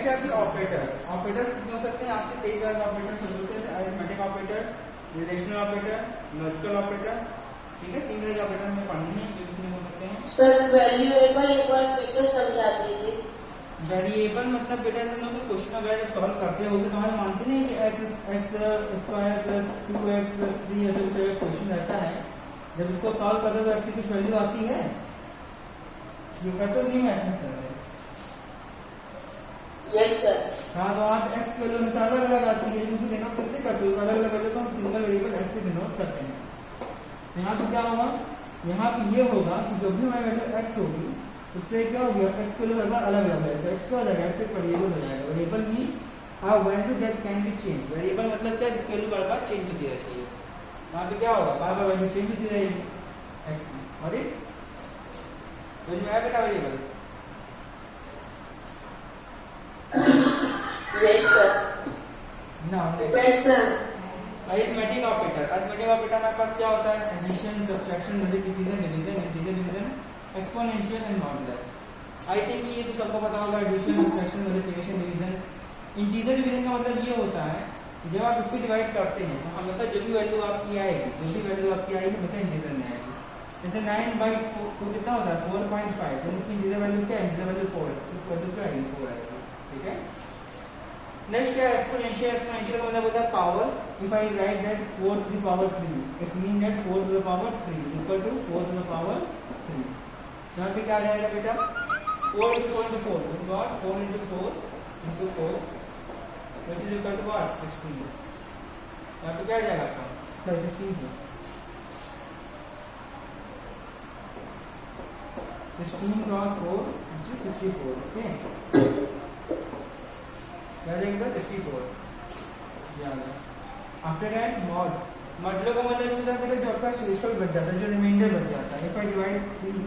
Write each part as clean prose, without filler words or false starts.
Next है आपकी operators. Operators कितने हो सकते हैं आपके? कई तरह के ऑपरेटर्स होते हैं, arithmetic operator, relational operator, logical operator. ठीक है, तीन तरह के ऑपरेटर हमें पढ़ने हैं जो कितने हो सकते हैं। सर वेरिएबल एक बार फिर से समझा दीजिए। वेरिएबल मतलब बेटा जब हम कोई क्वेश्चन वगैरह जब सॉल्व करते हो तो हमें मानते नहीं कि x square plus 2x plus 3 ऐसे कुछ क्वेश्चन रहता है, जब इसको सॉल्व करते हो तो x की कुछ वैल्यू आती है, ये करते हो नहीं मैथ में? Yes sir. हाँ, तो आप x की वैल्यू हमेशा अलग अलग आती है, लेकिन उसको डिनोट किससे करते हो? अलग अलग वैल्यू को हम सिंगल वेरिएबल x से डिनोट करते हैं। तो यहाँ पे क्या होगा, यहाँ पे ये होगा कि जो भी हमारी वैल्यू x होगी उससे क्या हो गया, x की वैल्यू अलग अलग है, तो x क्या हो जाएगा, x एक वेरिएबल हो जाएगा। Variable means a value that can be change. Variable मतलब क्या, जिसकी वैल्यू बार बार चेंज होती रहती है। यहाँ पे क्या होगा, बार बार वैल्यू चेंज होती रहेगी x की। और ये वैल्यू है बेटा variable. Yes sir. Now yes sir. Arithmetic operator. Arithmetic operator हमारे पास क्या होता है? Addition, subtraction, multiplication, division, integer division, exponential and modulus. I think ये तो सबको पता होगा, addition, subtraction, multiplication, division. Integer division का मतलब ये होता है कि जब आप इससे डिवाइड करते हैं तो हमेशा जो भी वैल्यू आपकी आएगी, हमेशा इंटीजर में आएगी। जैसे 9/4 तो कितना होता है, 4.5, तो इसकी इंटीजर वैल्यू क्या है? इंटीजर वैल्यू 4 है, सिर्फ वैल्यू क्या आएगी, 4 आएगी। ठीक है, नेक्स्ट क्या है, एक्सपोनेंशियल। एक्सपोनेंशियल का मतलब होता है power. If I right that 4 to the power 3, it mean that 4 to the power 3 is equal to 4 to the power 3। यहाँ पे क्या आ जाएगा बेटा, 4 into 4 into 4 is what, 4 into 4 into 4 which is equal to what, 16। यहाँ पे क्या आ जाएगा आपका, sorry 16 cross 4 which is 64। Okay, क्या जाएगा 64 याद है। After that mod. मॉडुलो का मतलब होता है बेटा जो आपका शेषफल बच जाता है, जो रिमाइंडर बच जाता है। इफ आई डिवाइड 3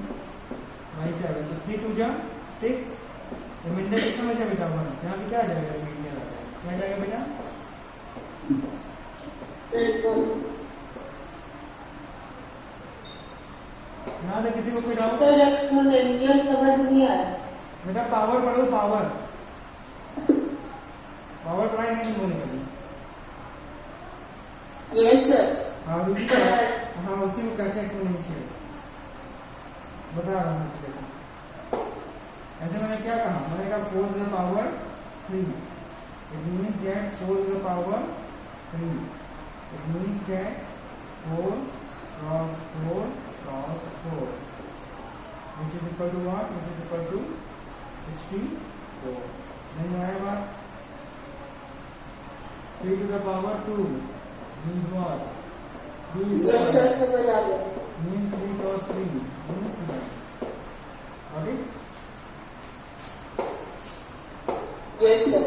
बाई 7 तो 3 2 जा 6, रिमाइंडर कितना बचा बेटा 1। यहाँ पे क्या आ जाएगा, रिमाइंडर आ जाएगा, क्या आ जाएगा बेटा यहाँ तक किसी को कोई डाउट? एक्सपोनेंशियल समझ नहीं आया बेटा। पावर पढ़ो, पावर पावर पढ़ाई नहीं होने वाली। Yes sir. हाँ उसी को कहते हैं एक्सपोनेंशियल, बता रहा हूँ बेटा। ऐसे मैंने क्या कहा, मैंने कहा 4 to the power 3, it means that 4 to the power 3, it means that 4 cross 4 cross 4 which is equal to what, which is equal to 64। नहीं आया बात। 3 to the power 2 means what? 2 is yes sir समझ आ गया। means 3 cross 3 means 9। Got it? Yes sir.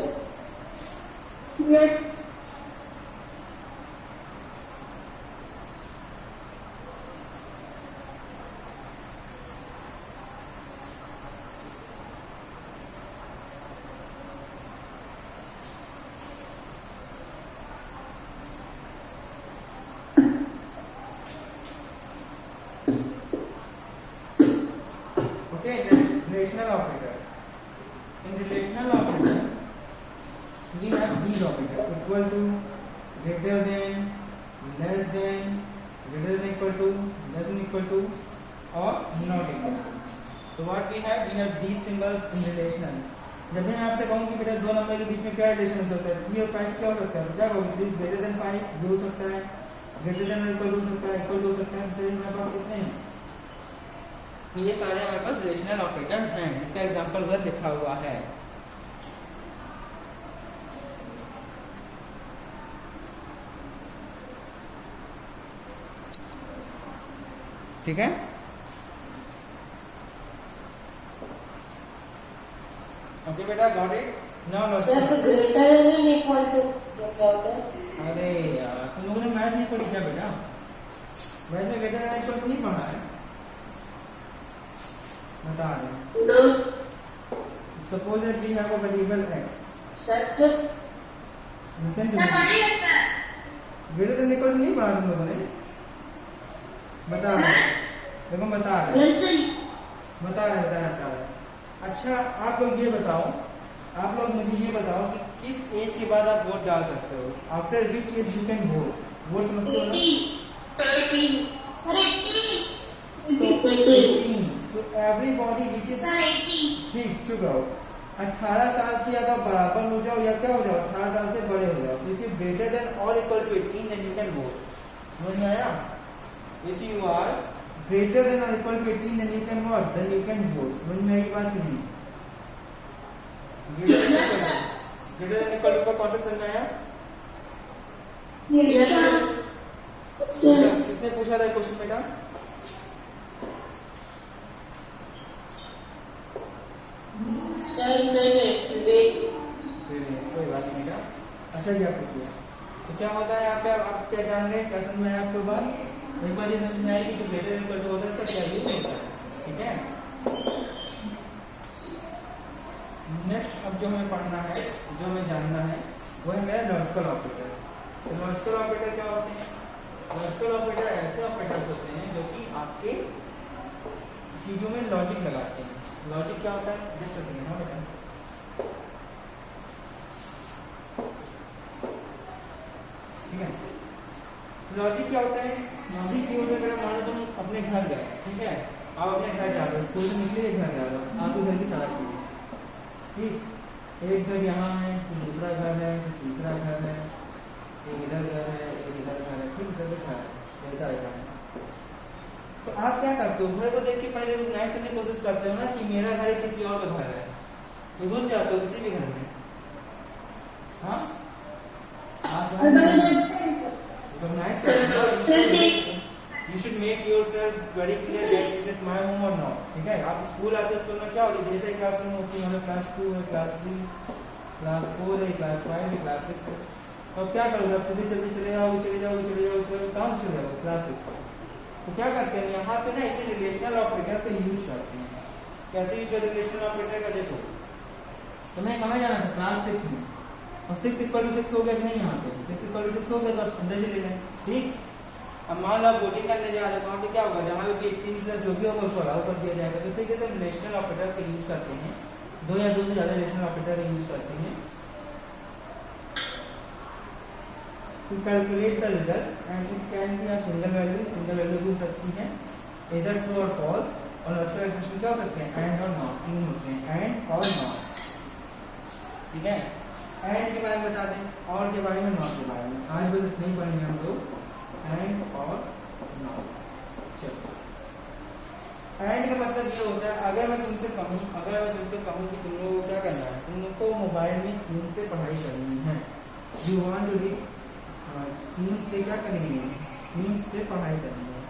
Yes Okay, relational operator. In relational operator, we have these operator: equal to, greater than, less than, greater than equal to, less than equal to, or not equal to. So what we have these symbols in relational. जब मैं आपसे कहूँ कि बेटा दो number के बीच में क्या रिलेशन हो सकता है, 3 और 5 क्या हो सकता है, तो क्या कहोगे, 3 ग्रेटर देन 5 ये हो सकता है, ग्रेटर देन इक्वल हो सकता है, इक्वल हो सकता है। तो हमारे पास कितने हैं, ये सारे हमारे पास रिलेशनल ऑपरेटर हैं। इसका एग्जांपल उधर लिखा हुआ है। ठीक है, ओके बेटा, got it. Now sir greater than equal to क्या होता है? अरे यार तुम लोगों ने मैथ नहीं पढ़ी क्या बेटा? मैथ में ग्रेटर देन इक्वल टू नहीं पढ़ा है, बता रहे। No. Suppose that we have a variable x। Satya. Listen to me. Greater than equal to नहीं पढ़ा तुम लोगों ने? बता रहे, देखो बता रहे। अच्छा आप लोग ये बताओ आप लोग मुझे ये बताओ कि किस एज के बाद आप वोट डाल सकते हो? After which age you can vote? Vote समझते हो ना? 18. So everybody which is ठीक चुप रहो. 18 साल की अगर बराबर हो जाओ या क्या हो जाओ, 18 साल से बड़े हो जाओ. If you greater than or equal to 18 then you can vote. समझ में आया? If you are greater than or equal to 18 then you can vote. Then you can vote. समझ में आई बात की नहीं? greater than equal to का कौन सा समझ में आया? किसने पूछा था क्वेश्चन बेटा? सर मैंने कोई बात नहीं बेटा. अच्छा क्या पूछ लिया? तो क्या होता है यहाँ पे? आप क्या जान रहे हैं? क्या समझ में आया आपको बात? एक बार ये समझ में आएगी तो ग्रेटर देन इक्वल टू होता है, इसका क्या यूज होता है. ठीक है. नेक्स्ट अब जो हमें पढ़ना है, जो हमें जानना है, वो है मेरा लॉजिकल ऑपरेटर. तो लॉजिकल ऑपरेटर क्या होते हैं? लॉजिकल ऑपरेटर ऐसे ऑपरेटर्स होते हैं जो कि आपके चीजों में लॉजिक लगाते हैं. लॉजिक क्या होता है? Just a second. हाँ बेटा. ठीक है. लॉजिक क्या होता है? लॉजिक ये होता है, अगर मान लो तुम अपने घर गए, ठीक है, आप अपने घर जा रहे हो, स्कूल से निकले, घर जा रहे हो, आपके घर की सड़क है, ठीक, एक घर यहाँ है, फिर दूसरा घर है, फिर तीसरा घर है, एक इधर घर है, एक इधर घर है, ठीक, सब घर है, ऐसा घर है. तो आप क्या करते हो? घर को देख के पहले रिकॉग्नाइज करने की कोशिश करते हो ना कि मेरा घर है, किसी और का घर है, तो घुस जाते हो किसी भी घर में. हाँ, आप recognize करते हो. You should make yourself very clear that it is my home or not. ठीक है. आप स्कूल आते हो, स्कूल में क्या होती है? जैसे क्लास में होती है, क्लास 2 है, क्लास 3, क्लास 4 है, क्लास 5 है, क्लास 6 है. तो क्या करोगे? आप सीधे चलते चले जाओगे कहाँ चले जाओगे? क्लास 6. तो क्या करते हैं यहाँ पे ना, इसे रिलेशनल ऑपरेटर का यूज करते हैं. कैसे यूज करते हैं रिलेशनल ऑपरेटर का? देखो, तुम्हें कहाँ जाना था? क्लास 6 में, और 6 इक्वल टू 6 हो गया कि नहीं? यहाँ पे 6 इक्वल टू 6 हो गया, तो आप अंदर चले गए. ठीक. अब मान लो आप वोटिंग करने जा रहे हो, वहाँ पे क्या होगा? जहाँ पे 18+ जो भी होगा उसको अलाउ कर दिया जाएगा. तो इस तरीके से रिलेशनल ऑपरेटर्स का यूज करते हैं. 2 या 2 से ज्यादा रिलेशनल ऑपरेटर यूज करते हैं to calculate the result, and it can be a single value भी हो सकती है, either true or false. और लॉजिकल एक्सप्रेशन क्या हो सकते हैं? एंड और नॉट, तीन होते हैं, एंड और नॉट. ठीक है. एंड के बारे में बता दें, और के बारे में, नॉट के बारे में. आज बस इतना ही पढ़ेंगे हम लोग, एंड और नॉट. चलो, एंड का मतलब ये होता है, अगर मैं तुमसे कहूँ कि तुम लोगों को क्या करना है, तुम लोग को मोबाइल में 3 से पढ़ाई करनी है. यू वांट टू रीड 3 से क्या करेंगे? 3 से पढ़ाई करनी है.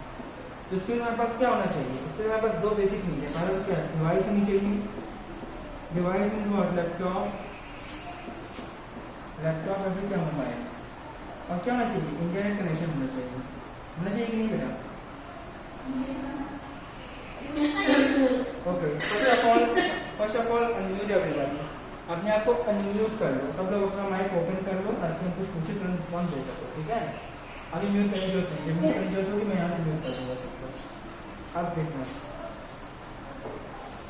तो इसके लिए हमारे पास क्या होना चाहिए? इसके लिए हमारे पास 2 बेसिक नीड है. पहला तो क्या है? डिवाइस होनी चाहिए. Device means what? लैपटॉप या फिर क्या? मोबाइल. और क्या होना चाहिए? इंटरनेट कनेक्शन होना चाहिए कि नहीं बेटा? Okay. First of all unmute everybody. अपने आप को अनम्यूट कर लो. सब लोग अपना माइक ओपन कर लो ताकि हम कुछ पूछे तुरंत रिस्पॉन्स दे सको. ठीक है. अभी म्यूट करने की जरूरत नहीं. जब म्यूट करने की जरूरत होगी मैं यहाँ से म्यूट कर दूंगा सबको. अब देखना,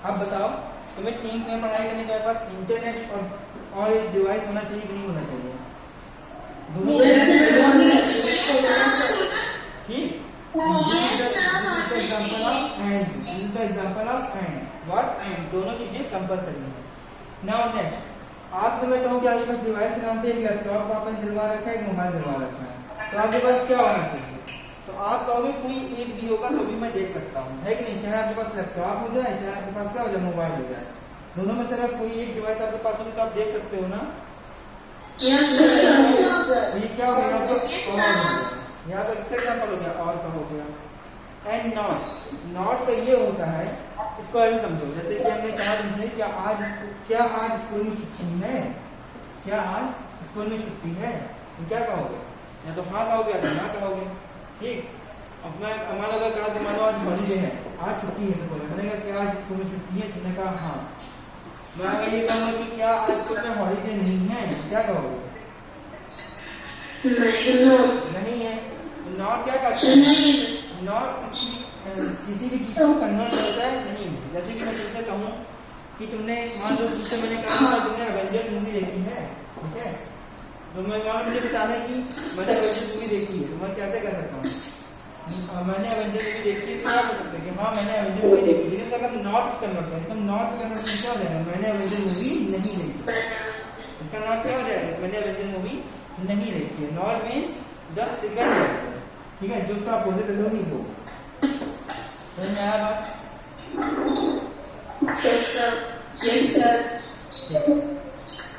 अब बताओ, तुम्हें 3 में पढ़ाई करने के पास इंटरनेट और एक डिवाइस होना चाहिए कि नहीं होना चाहिए? दोनों. ठीक. Example of and what? And. दोनों चीजें कंपल्सरी है. नाउ नेक्स्ट, आपसे मैं कहूँ कि आपके पास डिवाइस के नाम पे एक लैपटॉप आपने दिलवा रखा है, एक मोबाइल दिलवा रखा है, तो आपके पास क्या होना चाहिए? तो आप कहोगे कोई एक भी होगा तो भी मैं देख सकता हूँ, है कि नहीं? चाहे आपके पास लैपटॉप हो जाए, चाहे आपके पास क्या हो जाए? मोबाइल हो जाए. दोनों में से अगर कोई एक डिवाइस आपके पास होगी तो आप देख सकते हो ना? ये क्या हो गया? यहाँ पर इसका एग्जाम्पल हो गया, और का हो गया. एंड नॉट का ये होता है, इसको ऐसे समझो, जैसे कि हमने कहा तुमसे क्या आज स्कूल में छुट्टी है? क्या आज स्कूल में छुट्टी है? तो क्या कहोगे? या तो हाँ कहोगे या तो ना कहोगे. ठीक. अब मैं हमारा अगर कहा कि मानो आज हॉलीडे है, आज छुट्टी है, तो बोले क्या आज स्कूल में छुट्टी है? तुमने कहा हाँ. मैं अगर ये कहूँगा कि क्या आज स्कूल में हॉलीडे नहीं है, क्या कहोगे? नहीं है. नॉट क्या करता है? नॉट किसी भी चीज को कन्वर्ट करता है नहीं. जैसे कि मैं तुमसे कहूँ कि तुमने, मान लो तुमसे मैंने कहा तुमने तो मैं मुझे बताना है कि मैंने एवेंजर्स मूवी देखी है, तो मैं कैसे कह सकता हूँ मैंने एवेंजर्स मूवी देखी है, तो क्या कर सकते हैं कि हाँ मैंने एवेंजर्स मूवी देखी है, लेकिन इसका हम नॉट कन्वर्ट करें, इसका नॉट से कन्वर्ट करके क्या हो जाएगा, मैंने एवेंजर्स मूवी नहीं देखी। इसका नॉट क्या हो जाएगा, मैंने एवेंजर्स मूवी नहीं देखी है। नॉट मीन्स जस्ट सेकंड, ठीक है, जो उसका अपोजिट होगी वो। समझ में आया बात? Yes sir, yes sir.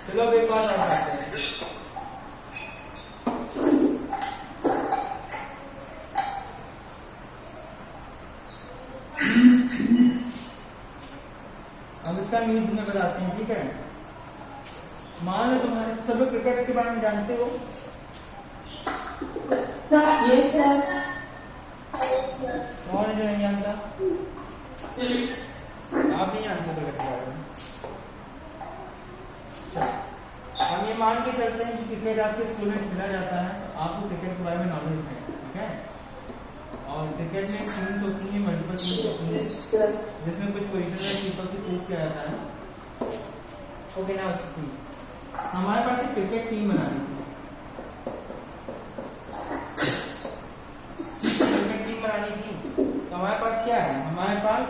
चलो अब एक बात और करते हैं। अब इसका मीनिंग तुम्हें बताते हैं, ठीक है। मान लो तुम्हारे सब लोग क्रिकेट के बारे में जानते हो? Yes sir. कौन है जो नहीं जानता? आप नहीं जानते क्रिकेट के बारे में? चलो हम ये मान के चलते हैं कि क्रिकेट आपके स्कूल में खेला जाता है, तो आपको क्रिकेट के बारे में नॉलेज है, ठीक है। और क्रिकेट में टीम्स होती हैं, मल्टीपल टीम्स होती हैं, जिसमें कुछ पोजीशन में कीपर को चूज किया जाता है। ओके ना, उसकी हमारे पास एक क्रिकेट टीम बनानी थी, क्रिकेट टीम बनानी थी। तो हमारे पास क्या है, हमारे पास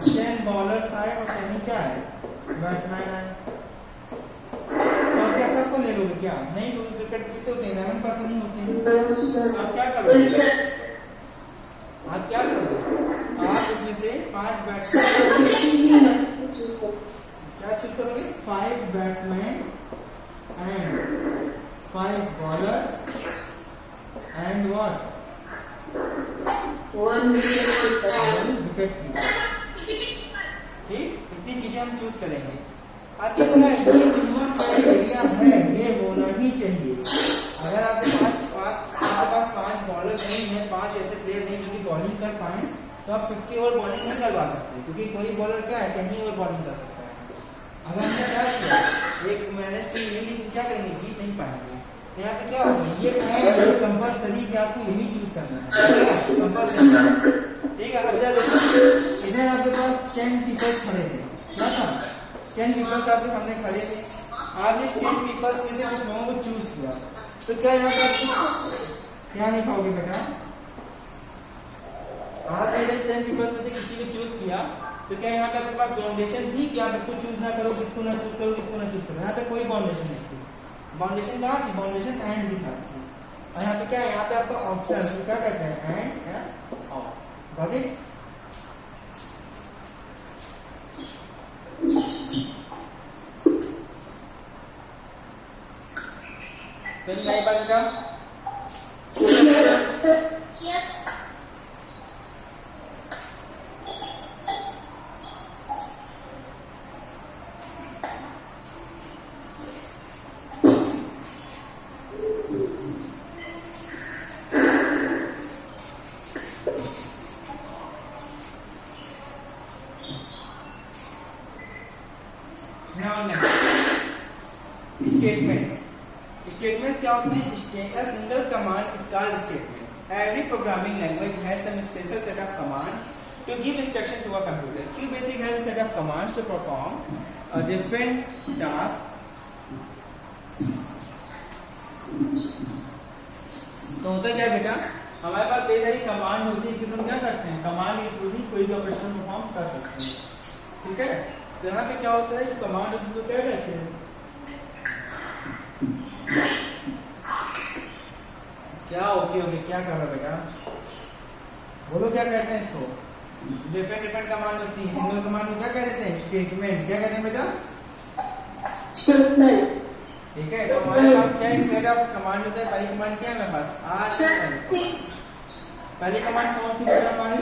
10 बॉलर्स आए और 10 ही क्या है, बैट्समैन आए। तो आप क्या सबको ले लोगे क्या? नहीं, क्योंकि क्रिकेट कितने होते हैं, 11 पर्सन ही होते हैं। आप क्या करोगे, आप क्या करोगे, आप इसमें से 5 बैट्समैन क्या चूज करोगे, 5 batsman and 5 bowler and what, 1 wicket keeper. ठीक, इतनी चीजें हम चूज करेंगे। अब ये क्या है, ये मिनिमम क्राइटेरिया है, ये होना ही चाहिए। अगर आपके पास 5 बॉलर्स नहीं है, 5 ऐसे प्लेयर नहीं जो कि बॉलिंग कर पाए, तो आप 50 ओवर बॉलिंग नहीं करवा सकते, क्योंकि कोई बॉलर क्या है 10 ओवर बॉलिंग कर सकता है। अगर हमने क्या किया, एक मैनेज टीम नहीं ली, तो क्या करेंगे, जीत नहीं पाएंगे। यहाँ पे क्या होगा, ये कंपलसरी कि आपको यही चूज करना है, कंपलसरी। ठीक है, इधर आपके पास 10 पीपल्स खड़े थे, क्या था, 10 पीपल्स आपके सामने खड़े थे। आपने 10 पीपल्स में से कुछ लोगों को चूज किया, तो क्या यहाँ पे क्या नहीं खाओगे बेटा, आपने 10 पीपल्स में से किसी को चूज किया, तो क्या यहाँ पे आपके पास बाउंडेशन थी कि आप इसको चूज ना करो, किसको ना चूज करो, किसको ना चूज करो? यहाँ पे कोई बाउंडेशन नहीं थी। बाउंडेशन कहाँ थी, बाउंडेशन एंड के साथ थी। और यहाँ पे क्या है, यहाँ पे आपका ऑप्शन क्या कहते हैं, एंड ऑफ। Got it? समझ में आई बात बेटा? यस। स्टेटमेंट्स क्या होते हैं, a single command is called statement. Every programming language has some special set of commands to give instruction to a computer. QBasic has a set of commands to perform a different task. तो होता क्या बेटा, हमारे पास कई सारी command होती है, इसके हम क्या करते हैं, कमांड के थ्रू ही कोई भी ऑपरेशन परफॉर्म कर सकते हैं। ठीक है, तो यहाँ पे क्या होता है, कमांड उसको क्या कहते हैं, क्या ओके ओके क्या कर रहा बेटा, बोलो क्या कहते हैं इसको, डिफरेंट कमांड होती है। सिंगल कमांड को क्या कह देते हैं, स्टेटमेंट। क्या कहते हैं बेटा, स्टेटमेंट। ठीक है, तो हमारे पास क्या एक सेट ऑफ कमांड होता है। पहली कमांड क्या है हमारे पास, REM। पहली कमांड कौन सी बेटा हमारी,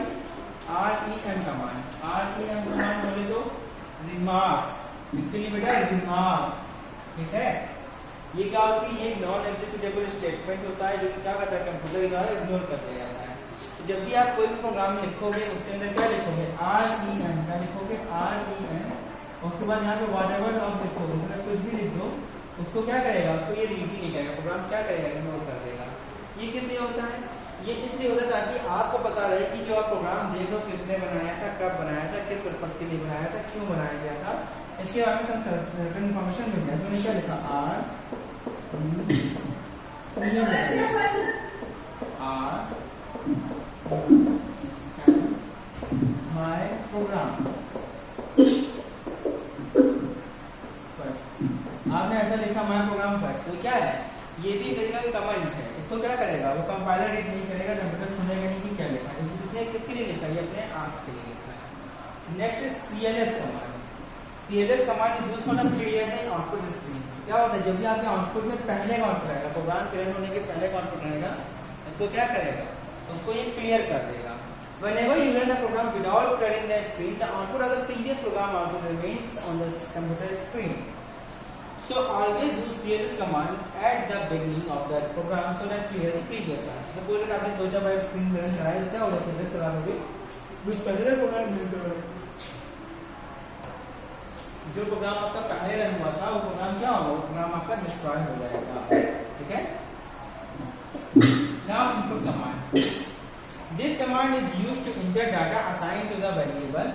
REM कमांड। REM कमांड बोले तो रिमार्क्स, इसके लिए बेटा रिमार्क्स। ठीक है, ये क्या होती है, ये नॉन एग्जीक्यूटेबल स्टेटमेंट होता है, जो कि क्या करता है, कंप्यूटर के द्वारा इग्नोर कर दिया जाता है। तो जब भी आप कोई भी प्रोग्राम लिखोगे, उसके अंदर क्या लिखोगे, REM का लिखोगे, REM। उसके बाद यहाँ पे व्हाटएवर आप लिखोगे, उसमें कुछ भी लिख दो, उसको क्या करेगा, उसको ये रीड ही नहीं करेगा, प्रोग्राम क्या करेगा, इग्नोर कर देगा। ये किस लिए होता है, ये इसलिए होता है ताकि आपको पता रहे कि जो आप प्रोग्राम देख रहे हो किसने बनाया था, कब बनाया था, किस पर्पज के लिए बनाया था, क्यों बनाया गया था, इसके बारे में इन्फॉर्मेशन मिल जाए। तो क्या लिखा, माय प्रोग्राम। आपने ऐसा लिखा माय प्रोग्राम फर्स्ट, तो क्या है, ये भी एक तरीका का कमांड है। इसको क्या करेगा, वो कंपाइलर रीड नहीं करेगा, कंप्यूटर सुनेगा नहीं कि क्या लिखा है, इसने किसके लिए लिखा है, ये अपने आप के लिए लिखा है। Next is CLS command. CLS command is used for the clearing output screen. क्या होता है, जब भी आपके आउटपुट में पहले का आउटपुट रहेगा, प्रोग्राम क्लियर होने के पहले का आउटपुट रहेगा, इसको क्या करेगा, उसको ये क्लियर कर देगा। Whenever you run a program without clearing the screen, the output of the previous program also remains on the computer screen. So always use CLS command at the beginning of the program so that clear the previous one. Suppose that आपने 2-4 बार screen में run कराया तो क्या होगा, CLS करा दोगे, जो पहले प्रोग्राम में जो प्रोग्राम आपका पहले रन हुआ था वो प्रोग्राम क्या होगा, वो प्रोग्राम आपका डिस्ट्रॉय हो जाएगा। ठीक है। Now input command. This command is used to enter data assigned to the variable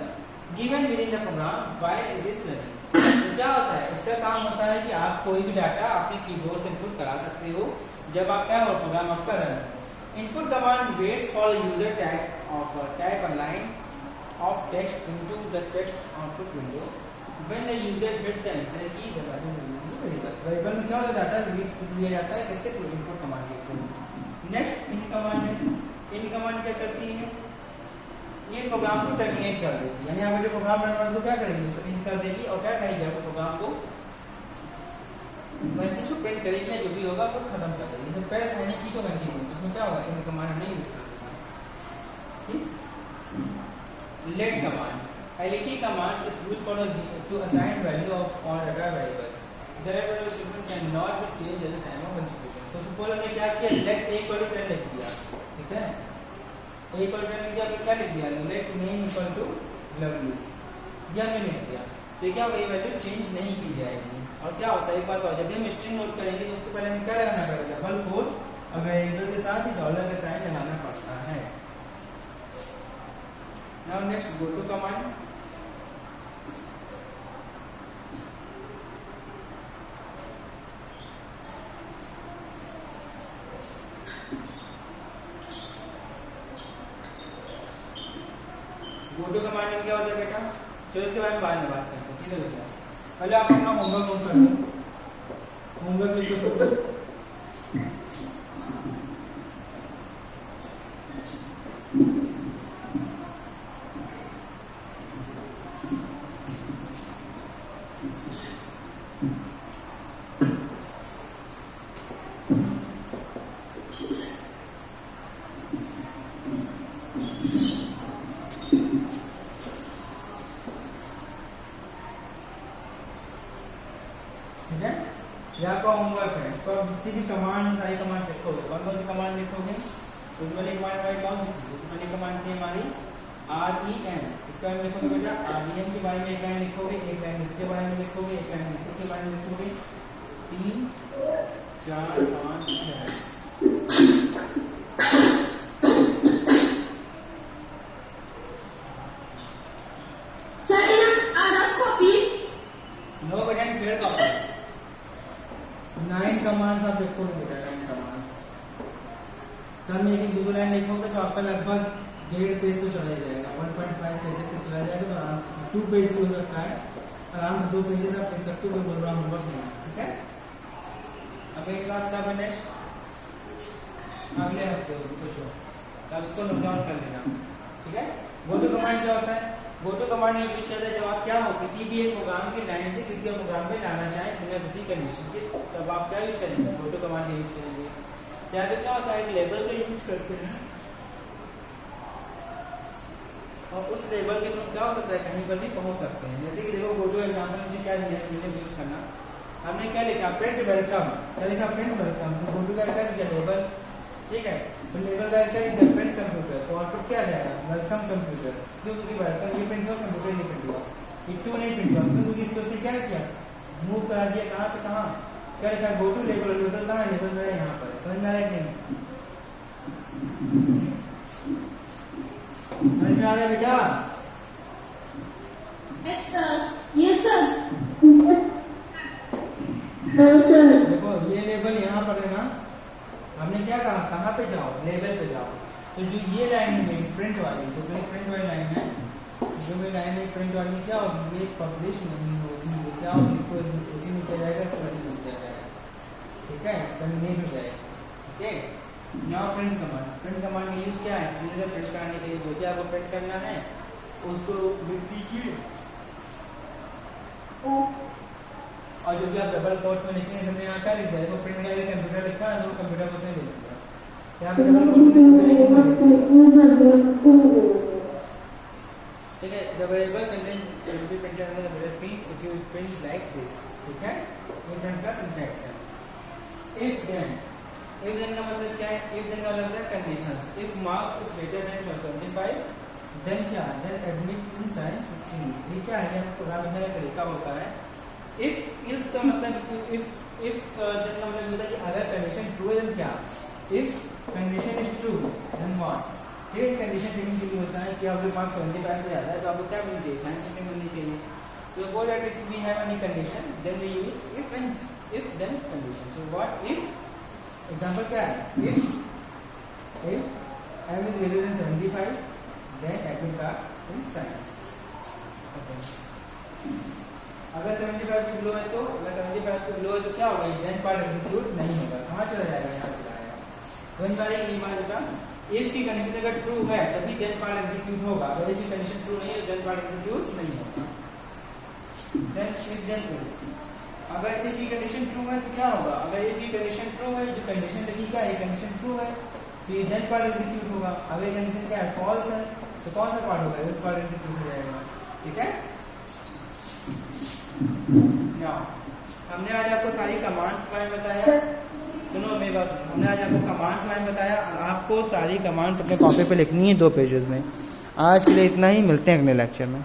given within the program while it is running. तो क्या होता है, इसका काम होता है कि आप कोई भी डाटा अपने कीबोर्ड से इनपुट करा सकते हो जब आप क्या हो प्रोग्राम आपका run. Input command waits for user type a line of text into the text output window. When the user hits the enter key, the variable में क्या होता है, डाटा रीड किया जाता है किसके थ्रू, इनपुट कमांड के थ्रू। नेक्स्ट इन कमांड है। इन कमांड क्या करती है, ये प्रोग्राम को टर्मिनेट कर देती है, यानी अगर जो प्रोग्राम रन हो तो क्या करेगी, उसको इन कर देगी और क्या करेगी, आपको प्रोग्राम को मैसेज को प्रिंट करेगी या जो भी होगा उसको खत्म कर देगी। तो प्रेस एनी की को कंटिन्यू, इसमें क्या होगा, इन कमांड हमने यूज कर दिया। ठीक। Let command. LET command is used for to assign value of on data variable. The variable statement cannot be changed at the time of execution. So suppose हमने क्या किया, let a equal to 10 लिख दिया। ठीक है, a equal to 10 लिख दिया, फिर क्या लिख दिया, let name equal to w, ये हमने लिख दिया। तो क्या होगा, ये वैल्यू चेंज नहीं की जाएगी। और क्या होता है, एक बात और, जब भी हम स्ट्रिंग नोट करेंगे तो उसके पहले हमें क्या लगाना पड़ेगा, डबल कोट और वेरिएबल के साथ ही डॉलर का साइन लगाना पड़ता है। Now next go to command. Go to command में क्या होता है बेटा, चलो इसके बारे में बाद में बात करते हैं। ठीक है बेटा, पहले आप अपना होमवर्क कर लो, होमवर्क लिखो सब। ठीक है, ये आपका होमवर्क है। तो आप जितनी भी कमांड है सारी कमांड लिखोगे, कौन कौन सी कमांड लिखोगे, उसमें वाली कमांड हमारी कौन सी थी, उसमें वाली कमांड थी हमारी REM। इसके बारे में लिखोगे बेटा, REM के बारे में एक लाइन लिखोगे, एक लाइन इसके बारे में लिखोगे, एक लाइन इनपुट के बारे में लिखोगे, 3 4 5 6। नो बेटा फेयर कॉपी 9 कमांड्स आप लिखोगे बेटा, 9 कमांड्स। सर में एक 2 लाइन लिखोगे तो आपका लगभग 1.5 पेज तो चला जाएगा, 1.5 पेजेस तो चला जाएगा। तो आराम 2 पेज हो सकता है, आराम से 2 पेजेस आप लिख सकते हो, कोई बोल रहा होमवर्क नहीं। ठीक है, अब एक क्लास कब है नेक्स्ट, अगले हफ्ते होगी, सोचो तब इसको नोट डाउन कर लेना। ठीक है, गो टू कमांड क्या होता है, गो टू कमांड यूज किया जाता है जब आप क्या हो, किसी भी एक प्रोग्राम की लाइन से किसी और प्रोग्राम में लाना चाहें बिना किसी कंडीशन के, तब आप क्या यूज करेंगे, गो टू कमांड यूज करेंगे। यहाँ पे क्या होता है, एक लेबल का यूज करते हैं और उस लेबल के थ्रू क्या हो सकता है, कहीं पर भी पहुंच सकते हैं। जैसे कि देखो गो टू एग्जाम्पल मुझे क्या दिया है, यूज करना, हमने क्या लिखा, प्रिंट वेलकम, क्या लिखा, प्रिंट वेलकम। तो गो टू का क्या दिया, लेबल। ठीक है, तो लेबल का क्या दिया, प्रिंट कंप्यूटर, तो आउटपुट क्या जाएगा, वेलकम कंप्यूटर। क्यों, क्योंकि वेलकम ये प्रिंट हुआ, कंप्यूटर ये प्रिंट हुआ, ये 2 नहीं प्रिंट हुआ, क्योंकि इसको उसने क्या किया, मूव करा दिया, कहाँ से कहाँ, क्या लिखा, गो टू लेबल, लेबल कहाँ है, लेबल मेरा यहाँ पर, समझ में आ रहा है कि नहीं, समझ में आ रहा है बेटा। Yes sir. Yes sir. No sir. देखो ये लेबल यहाँ पर है ना, हमने क्या कहा, कहाँ पे जाओ, लेबल पे जाओ। तो जो ये लाइन है मेरी प्रिंट वाली, तो मेरी प्रिंट वाली लाइन है, जो मेरी लाइन है प्रिंट वाली, क्या होगी, ये पब्लिश नहीं होगी, ये क्या होगी, इसको एग्जीक्यूट नहीं किया जाएगा, इसको नहीं किया जाएगा, ठीक है, टर्मिनेट हो जाएगा। ओके, नाउ प्रिंट कमांड का यूज क्या है, चीजें प्रिंट करने के लिए जो भी आपको प्रिंट करना है उसको लिख दीजिए, और जो भी आप डबल कोट्स में लिखेंगे हमने यहाँ क्या लिख दिया, देखो प्रिंट का कंप्यूटर लिखा है तो कंप्यूटर को उसने लिख दिया, यहाँ पे डबल कोट्स में लिखेंगे, ठीक है। The variable content will be printed on the computer screen if you print like this, ठीक है, ये प्रिंट का सिंटैक्स है। if then का मतलब क्या है, if then का मतलब है conditions, if marks is greater than 75 then क्या, then admit inside 16, ठीक है, ये प्रोग्राम लिखने का तरीका होता है। if else का मतलब if then का मतलब होता है कि अगर कंडीशन ट्रू है then क्या, if condition is true then what, ये कंडीशन चेकिंग के लिए होता है कि आपके मार्क्स 75 से ज़्यादा है तो आपको क्या मिलनी चाहिए, साइंस स्ट्रीम मिलनी चाहिए। तो go that if we have any condition then we use if and if then condition. So what if, example क्या है, if m is greater than 75 then admit card in science, okay. अगर 75 के below है तो, अगर 75 के below है तो क्या होगा, देन पार्ट एग्जीक्यूट नहीं होगा, कहाँ चला जाएगा, यहाँ चला जाएगा। समझ में आ रही है नहीं बात बेटा, इफ की कंडीशन अगर ट्रू है तभी देन पार्ट एग्जीक्यूट होगा, अगर इफ की कंडीशन ट्रू नहीं है देन पार्ट एग्जीक्यूट नहीं होगा। देन इफ देन एल्स, अगर इफ की कंडीशन ट्रू है तो क्या होगा, अगर इफ की कंडीशन ट्रू है, जो कंडीशन देखी क्या है, कंडीशन ट्रू है तो देन पार्ट एग्जीक्यूट होगा, अगर कंडीशन क्या है, फॉल्स है तो कौन सा पार्ट होगा, एल्स पार्ट एग्जीक्यूट हो जाएगा, ठीक है। नाउ हमने आज आपको सारी कमांड्स के बारे में बताया, सुनो मेरी बात, हमने आज आपको कमांड्स के बारे में बताया और आपको सारी कमांड्स अपने कॉपी पे लिखनी है 2 पेजेस में। आज के लिए इतना ही, मिलते हैं अगले लेक्चर में।